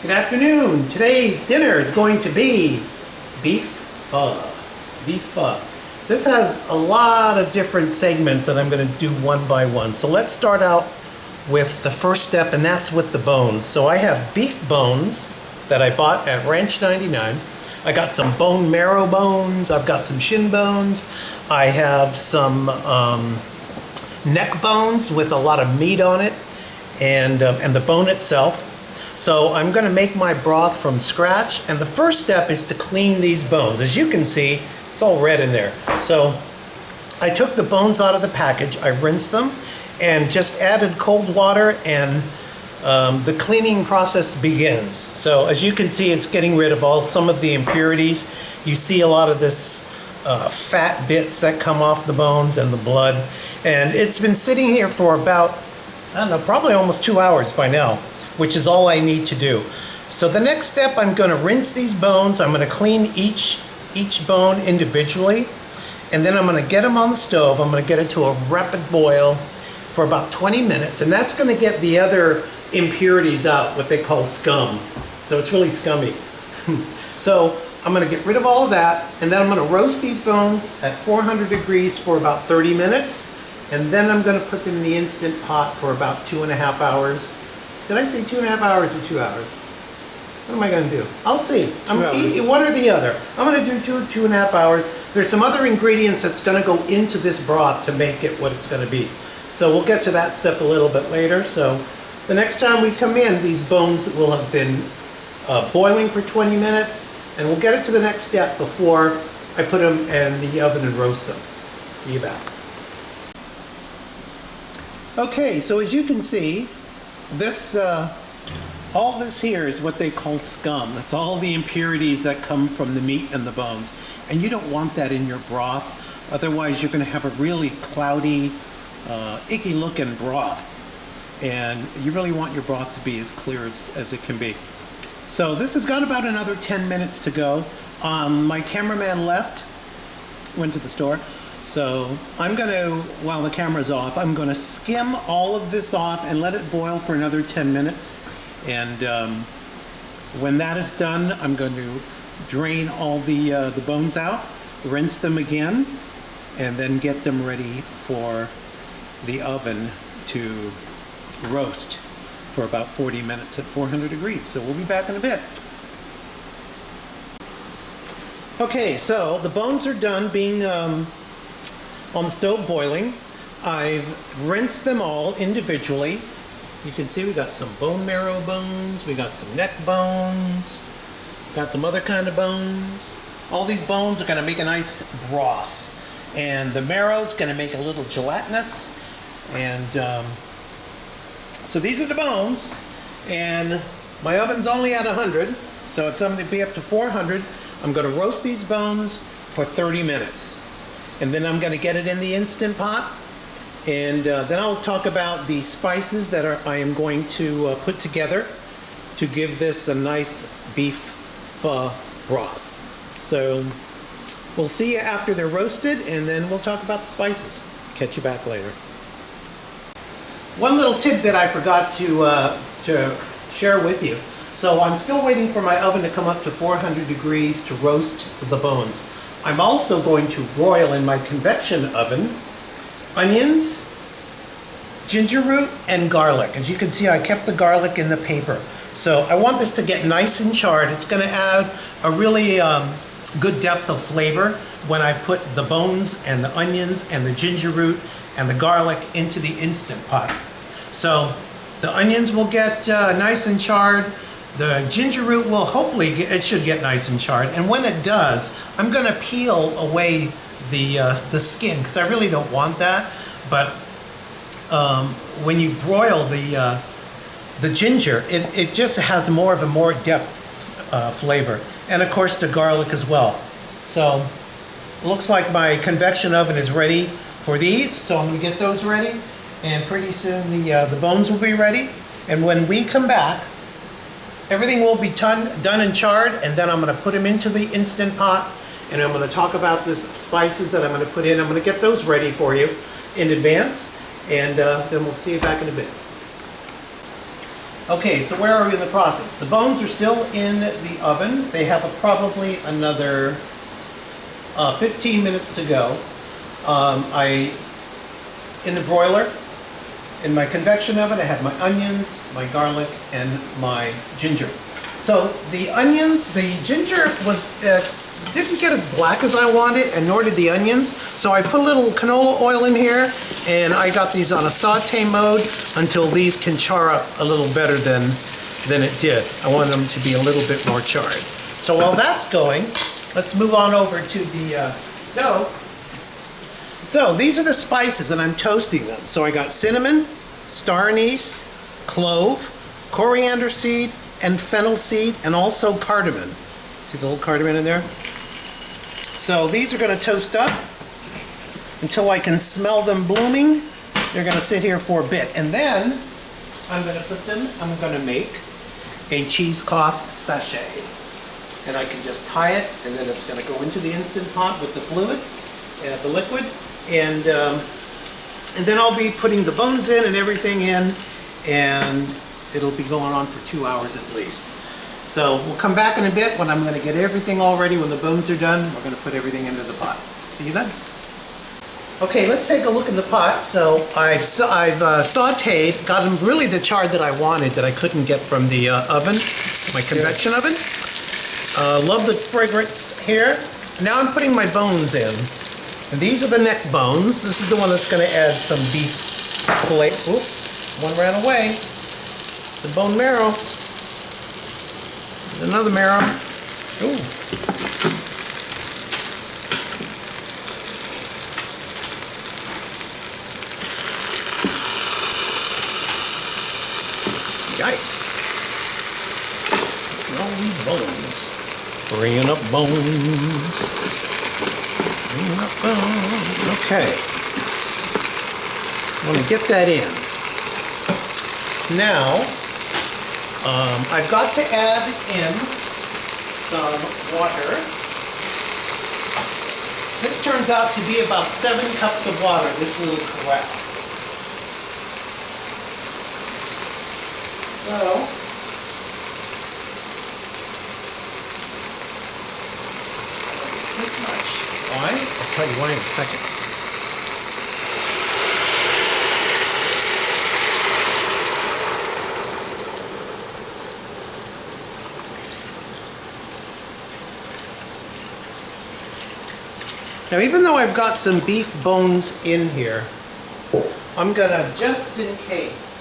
Good afternoon. Today's dinner is going to be beef pho. Beef pho. This has a lot of different segments that I'm going to do one by one. So let's start out with the first step, and that's with the bones. So I have beef bones that I bought at Ranch 99. I got some bone marrow bones. I've got some shin bones. I have some neck bones with a lot of meat on it, and the bone itself. So I'm going to make my broth from scratch, and the first step is to clean these bones. As you can see, it's all red in there. So I took the bones out of the package, I rinsed them, and just added cold water, and the cleaning process begins. So as you can see, it's getting rid of some of the impurities. You see a lot of this fat bits that come off the bones and the blood. And it's been sitting here for about, I don't know, probably almost 2 hours by now, which is all I need to do. So the next step, I'm going to rinse these bones. I'm going to clean each bone individually, and then I'm going to get them on the stove. I'm going to get it to a rapid boil for about 20 minutes, and that's going to get the other impurities out, what they call scum. So it's really scummy. So I'm going to get rid of all of that, and then I'm going to roast these bones at 400 degrees for about 30 minutes, and then I'm going to put them in the Instant Pot for about 2.5 hours. Did I say 2.5 hours or 2 hours? What am I going to do? I'll see. One or the other. I'm going to do 2.5 hours. There's some other ingredients that's going to go into this broth to make it what it's going to be. So we'll get to that step a little bit later. So the next time we come in, these bones will have been boiling for 20 minutes, and we'll get it to the next step before I put them in the oven and roast them. See you back. Okay, so as you can see, this all this here is what they call scum. That's all the impurities that come from the meat and the bones, and you don't want that in your broth. Otherwise you're going to have a really cloudy, icky looking broth, and you really want your broth to be as clear as it can be. So this has got about another 10 minutes to go. My cameraman left, went to the store. So I'm going to, while the camera's off, I'm going to skim all of this off and let it boil for another 10 minutes. And when that is done, I'm going to drain all the bones out, rinse them again, and then get them ready for the oven to roast for about 40 minutes at 400 degrees. So we'll be back in a bit. Okay, so the bones are done being on the stove boiling. I've rinsed them all individually. You can see we got some bone marrow bones, we got some neck bones, got some other kind of bones. All these bones are going to make a nice broth, and the marrow is going to make a little gelatinous. And so these are the bones, and my oven's only at 100, so it's going to be up to 400. I'm going to roast these bones for 30 minutes. And then I'm going to get it in the Instant Pot, and then I'll talk about the spices that I am going to put together to give this a nice beef pho broth. So we'll see you after they're roasted, and then we'll talk about the spices. Catch you back later. One little tidbit I forgot to share with you. So I'm still waiting for my oven to come up to 400 degrees to roast the bones. I'm also going to broil in my convection oven onions, ginger root, and garlic. As you can see, I kept the garlic in the paper. So I want this to get nice and charred. It's going to add a really good depth of flavor when I put the bones and the onions and the ginger root and the garlic into the Instant Pot. So the onions will get nice and charred. The ginger root will it should get nice and charred. And when it does, I'm going to peel away the skin, because I really don't want that. But when you broil the ginger, it just has more of a more depth flavor. And of course the garlic as well. So it looks like my convection oven is ready for these. So I'm going to get those ready, and pretty soon the bones will be ready. And when we come back, everything will be done and charred, and then I'm going to put them into the Instant Pot, and I'm going to talk about the spices that I'm going to put in. I'm going to get those ready for you in advance, and then we'll see you back in a bit. Okay, so where are we in the process? The bones are still in the oven. They have probably another 15 minutes to go. In the broiler, in my convection oven, I have my onions, my garlic, and my ginger. So the onions, the ginger didn't get as black as I wanted, and nor did the onions. So I put a little canola oil in here, and I got these on a saute mode until these can char up a little better than it did. I want them to be a little bit more charred. So while that's going, let's move on over to the stove. So these are the spices, and I'm toasting them. So I got cinnamon, star anise, clove, coriander seed, and fennel seed, and also cardamom. See the little cardamom in there? So these are going to toast up until I can smell them blooming. They're going to sit here for a bit, and then I'm going to make a cheesecloth sachet. And I can just tie it, and then it's going to go into the Instant Pot with the fluid, the liquid, and then I'll be putting the bones in and everything in, and it'll be going on for 2 hours at least. So we'll come back in a bit when I'm going to get everything all ready. When the bones are done, we're going to put everything into the pot. See you then. Okay, let's take a look in the pot. So I've sauteed, got them really the char that I wanted that I couldn't get from the oven, my convection oven. Love the fragrance here. Now I'm putting my bones in. And these are the neck bones. This is the one that's going to add some beef flavor. Oop, one ran away. The bone marrow. Another marrow. Ooh. Yikes. All these bones. Bringing up bones. Bringing up bones. Okay. I'm going to get that in. Now, I've got to add in some water. This turns out to be about 7 cups of water, this little corral. So, this much. Why? I'll tell you why in a second. Now, even though I've got some beef bones in here, I'm gonna, just in case,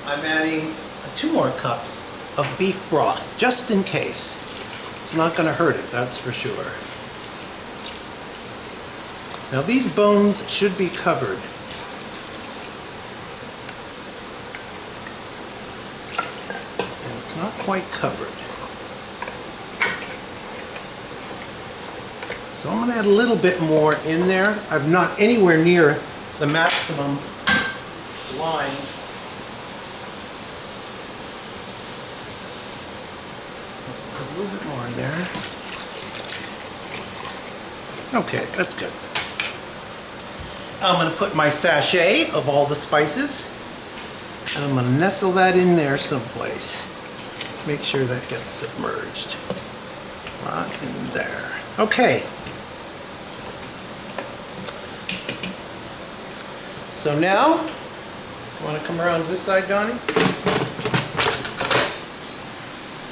I'm adding 2 more cups of beef broth, just in case. It's not gonna hurt it, that's for sure. Now, these bones should be covered. And it's not quite covered. So I'm going to add a little bit more in there. I'm not anywhere near the maximum line. Put a little bit more in there. Okay, that's good. I'm going to put my sachet of all the spices, and I'm going to nestle that in there someplace. Make sure that gets submerged. Right in there. Okay. So now, you want to come around to this side, Donnie?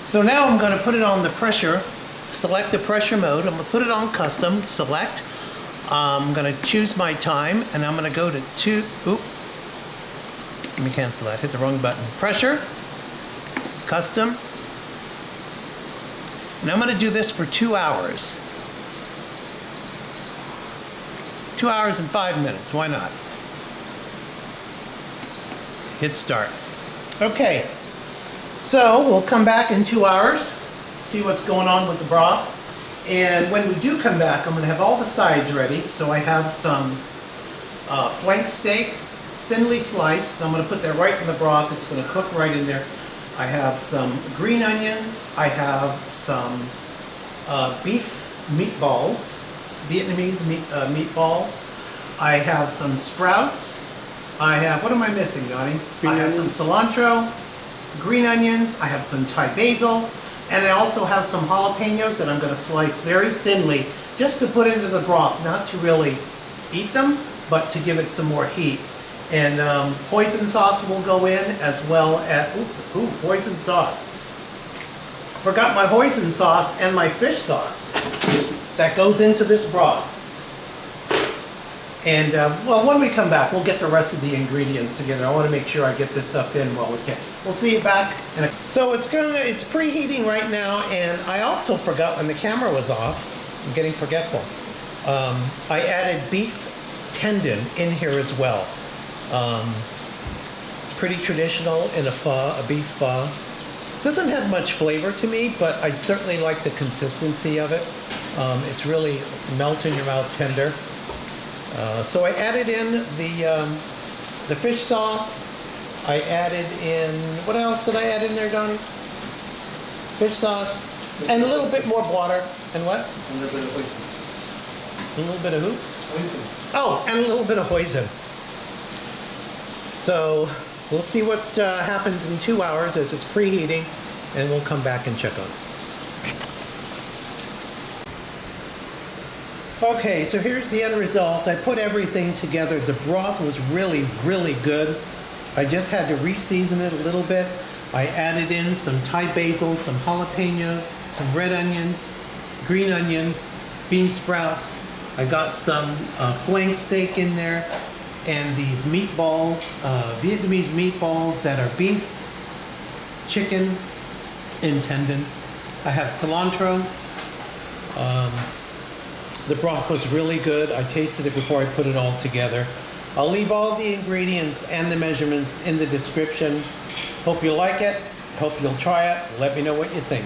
So now I'm going to put it on the pressure, select the pressure mode. I'm going to put it on custom, select. I'm going to choose my time, and I'm going to go to 2, oop, let me cancel that, hit the wrong button. Pressure, custom, and I'm going to do this for 2 hours. 2 hours and 5 minutes, why not? Hit start. Okay, so we'll come back in 2 hours, see what's going on with the broth. And when we do come back, I'm going to have all the sides ready. So I have some flank steak, thinly sliced. I'm going to put that right in the broth. It's going to cook right in there. I have some green onions. I have some beef meatballs, Vietnamese meatballs. I have some sprouts. I have, what am I missing, Donnie? I have some cilantro. green onions, I have some Thai basil, and I also have some jalapenos that I'm going to slice very thinly just to put into the broth, not to really eat them, but to give it some more heat. And hoisin sauce will go in as well as, hoisin sauce. Forgot my hoisin sauce and my fish sauce that goes into this broth. And well, when we come back, we'll get the rest of the ingredients together. I want to make sure I get this stuff in while we can. We'll see you back. So it's preheating right now, and I also forgot when the camera was off. I'm getting forgetful. I added beef tendon in here as well. Pretty traditional in a pho, a beef pho. Doesn't have much flavor to me, but I certainly like the consistency of it. It's really melt in your mouth tender. So I added in the fish sauce. I added in, what else did I add in there, Donnie? Fish sauce and a little bit more water. And what? A little bit of hoisin. A little bit of who? Hoisin. Oh, and a little bit of hoisin. So we'll see what happens in 2 hours as it's preheating, and we'll come back and check on it. Okay, so here's the end result. I put everything together. The broth was really, really good. I just had to re-season it a little bit. I added in some Thai basil, some jalapenos, some red onions, green onions, bean sprouts. I got some flank steak in there, and these meatballs, Vietnamese meatballs that are beef, chicken, and tendon. I have cilantro. The broth was really good. I tasted it before I put it all together. I'll leave all the ingredients and the measurements in the description. Hope you like it. Hope you'll try it. Let me know what you think.